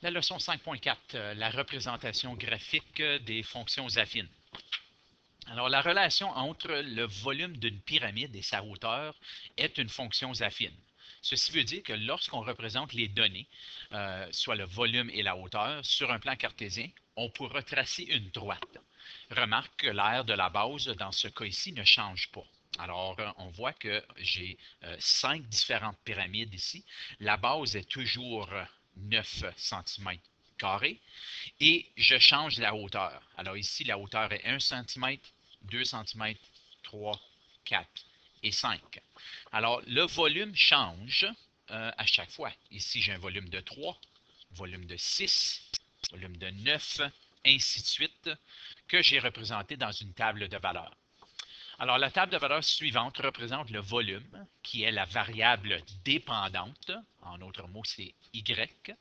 La leçon 5.4, la représentation graphique des fonctions affines. Alors, la relation entre le volume d'une pyramide et sa hauteur est une fonction affine. Ceci veut dire que lorsqu'on représente les données, soit le volume et la hauteur, sur un plan cartésien, on pourra tracer une droite. Remarque que l'aire de la base, dans ce cas ici, ne change pas. Alors, on voit que j'ai 5 différentes pyramides ici. La base est toujours 9 cm². Et je change la hauteur. Alors ici, la hauteur est 1 cm, 2 cm, 3, 4 et 5. Alors, le volume change à chaque fois. Ici, j'ai un volume de 3, volume de 6, volume de 9, ainsi de suite, que j'ai représenté dans une table de valeurs. Alors, la table de valeurs suivante représente le volume, qui est la variable dépendante, en autres mots, c'est Y,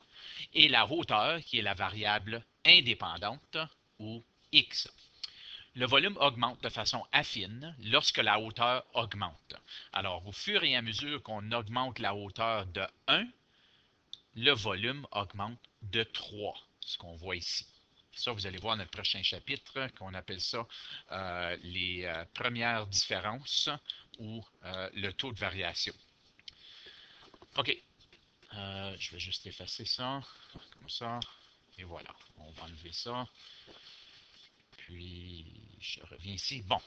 et la hauteur, qui est la variable indépendante, ou X. Le volume augmente de façon affine lorsque la hauteur augmente. Alors, au fur et à mesure qu'on augmente la hauteur de 1, le volume augmente de 3, ce qu'on voit ici. Ça, vous allez voir dans le prochain chapitre, qu'on appelle ça les premières différences ou le taux de variation. OK. Je vais juste effacer ça, comme ça. Et voilà, on va enlever ça. Puis, je reviens ici. Bon,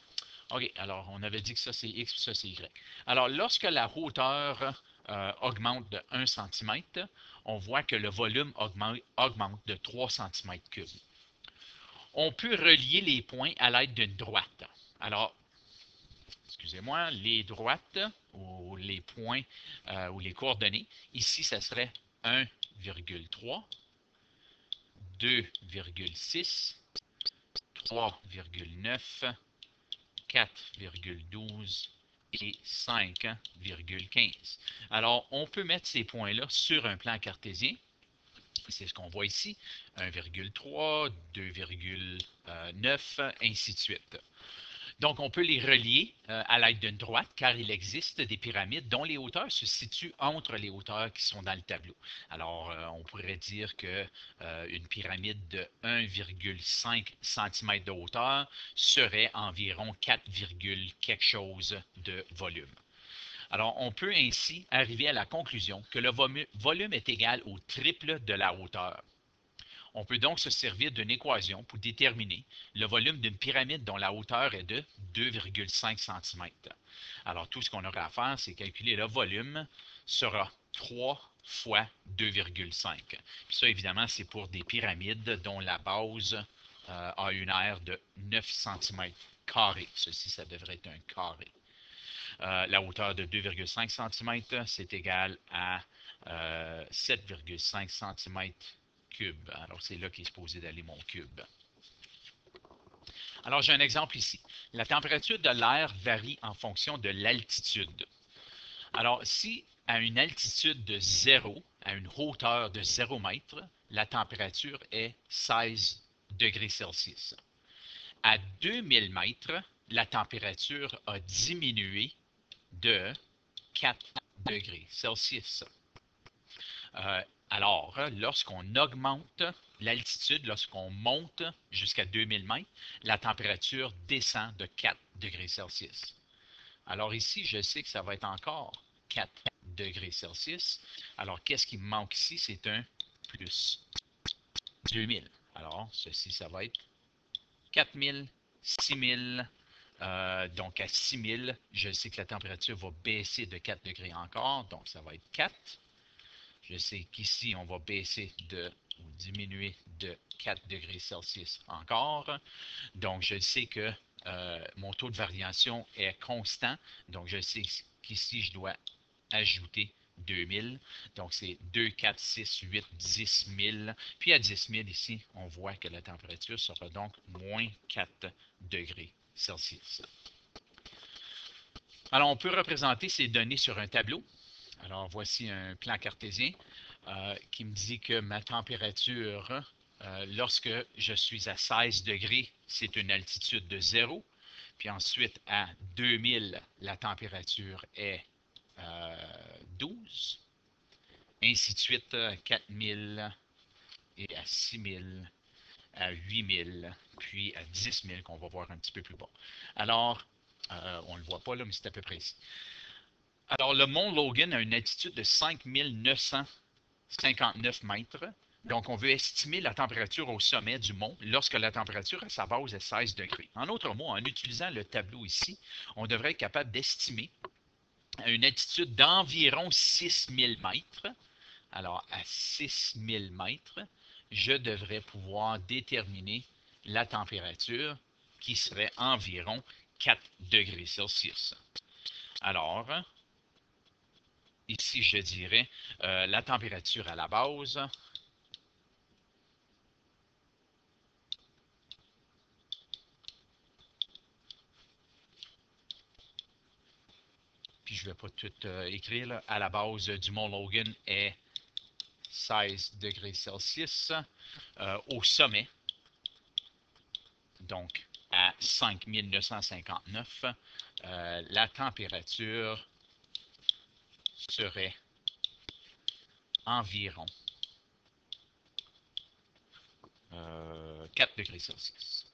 OK, alors on avait dit que ça c'est X, puis ça c'est Y. Alors, lorsque la hauteur augmente de 1 cm, on voit que le volume augmente de 3 cm3. On peut relier les points à l'aide d'une droite. Alors, excusez-moi, les droites ou les points ou les coordonnées, ici, ça serait 1,3, 2,6, 3,9, 4,12 et 5,15. Alors, on peut mettre ces points-là sur un plan cartésien. C'est ce qu'on voit ici, 1,3, 2,9, ainsi de suite. Donc, on peut les relier à l'aide d'une droite, car il existe des pyramides dont les hauteurs se situent entre les hauteurs qui sont dans le tableau. Alors, on pourrait dire que une pyramide de 1,5 cm de hauteur serait environ 4, quelque chose de volume. Alors, on peut ainsi arriver à la conclusion que le volume est égal au triple de la hauteur. On peut donc se servir d'une équation pour déterminer le volume d'une pyramide dont la hauteur est de 2,5 cm. Alors, tout ce qu'on aura à faire, c'est calculer le volume sera 3 fois 2,5. Puis ça, évidemment, c'est pour des pyramides dont la base a une aire de 9 cm². Ceci, ça devrait être un carré. La hauteur de 2,5 cm, c'est égal à 7,5 cm3. Alors, c'est là qu'est supposé d'aller mon cube. Alors, j'ai un exemple ici. La température de l'air varie en fonction de l'altitude. Alors, si à une altitude de 0, à une hauteur de 0 mètre, la température est 16 degrés Celsius. À 2000 mètres, la température a diminué de 4 degrés Celsius. Alors, lorsqu'on augmente l'altitude, lorsqu'on monte jusqu'à 2000 mètres, la température descend de 4 degrés Celsius. Alors ici, je sais que ça va être encore 4 degrés Celsius. Alors, qu'est-ce qui me manque ici? C'est un plus 2000. Alors, ceci, ça va être 4000, 6000. Donc, à 6000, je sais que la température va baisser de 4 degrés encore. Donc, ça va être 4. Je sais qu'ici, on va baisser ou diminuer de 4 degrés Celsius encore. Donc, je sais que mon taux de variation est constant. Donc, je sais qu'ici, je dois ajouter 2000. Donc, c'est 2, 4, 6, 8, 10 000. Puis à 10 000, ici, on voit que la température sera donc moins 4 degrés Celsius. Alors, on peut représenter ces données sur un tableau. Alors, voici un plan cartésien qui me dit que ma température, lorsque je suis à 16 degrés, c'est une altitude de 0. Puis ensuite, à 2000, la température est 12. Ainsi de suite, 4000, et à 6000, à 8000, puis à 10 000 qu'on va voir un petit peu plus bas. Alors, on ne le voit pas là, mais c'est à peu près ici. Alors, le mont Logan a une altitude de 5959 mètres. Donc, on veut estimer la température au sommet du mont lorsque la température à sa base est 16 degrés. En d'autres mots, en utilisant le tableau ici, on devrait être capable d'estimer à une altitude d'environ 6000 mètres. Alors, à 6000 mètres, je devrais pouvoir déterminer la température qui serait environ 4 degrés Celsius. Alors, ici, je dirais la température à la base. Puis je ne vais pas tout écrire. Là. À la base du mont Logan est 16 degrés Celsius. Au sommet, donc à 5959, la température serait environ 4 degrés Celsius.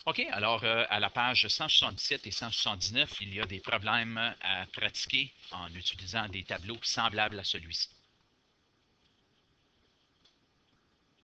OK, alors à la page 177 et 179, il y a des problèmes à pratiquer en utilisant des tableaux semblables à celui-ci.